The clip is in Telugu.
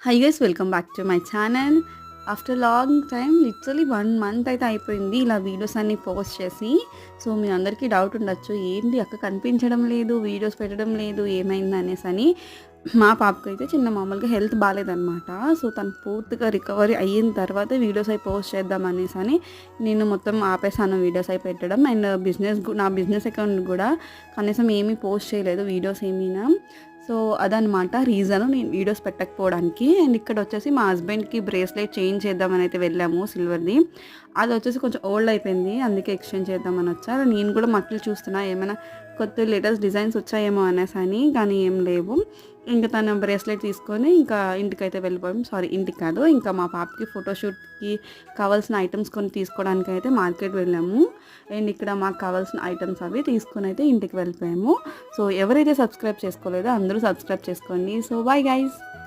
Hi guys welcome back to my channel. After long time literally 1 month అయితే అయిపోయింది ఇలా వీడియోస్ అన్నీ పోస్ట్ చేసి. సో మీ అందరికీ డౌట్ ఉండొచ్చు, ఏంటి అక్క కనిపించడం లేదు, వీడియోస్ పెట్టడం లేదు, ఏమైంది అనేసి అని. మా పాపకైతే చిన్న మామూలుగా హెల్త్ బాగాలేదనమాట. సో తను పూర్తిగా రికవరీ అయిన తర్వాత వీడియోస్ అవి పోస్ట్ చేద్దాం అనేసి అని నేను మొత్తం ఆపేసాను వీడియోస్ అవి పెట్టడం. అండ్ నా బిజినెస్ అకౌంట్ కూడా కనీసం ఏమీ పోస్ట్ చేయలేదు వీడియోస్ ఏమీనా. సో అదనమాట రీజను నేను వీడియోస్ పెట్టకపోవడానికి. అండ్ ఇక్కడ వచ్చేసి మా హస్బెండ్కి బ్రేస్లెట్ చేంజ్ చేద్దామని అయితే వెళ్ళాము, సిల్వర్ది. అది వచ్చేసి కొంచెం ఓల్డ్ అయిపోయింది, అందుకే ఎక్స్చేంజ్ చేద్దామని వచ్చారు. నేను కూడా మట్టులు చూస్తున్నా ఏమైనా కొత్త లేటెస్ట్ డిజైన్స్ వచ్చాయేమో అనేసి అని, కానీ ఏం లేవు. ఇంకా తన బ్రేస్లెట్ తీసుకొని ఇంకా ఇంటికైతే వెళ్ళిపోయాం. సారీ, ఇంటికి కాదు, ఇంకా మా పాపకి ఫోటోషూట్కి కావాల్సిన ఐటమ్స్ కొన్ని తీసుకోవడానికి అయితే మార్కెట్ వెళ్ళాము. అండ్ ఇక్కడ మాకు కావాల్సిన ఐటమ్స్ అవి తీసుకొని అయితే ఇంటికి వెళ్ళిపోయాము. సో ఎవరైతే సబ్స్క్రైబ్ చేసుకోలేదో అందరూ సబ్స్క్రైబ్ చేసుకోండి. So bye guys.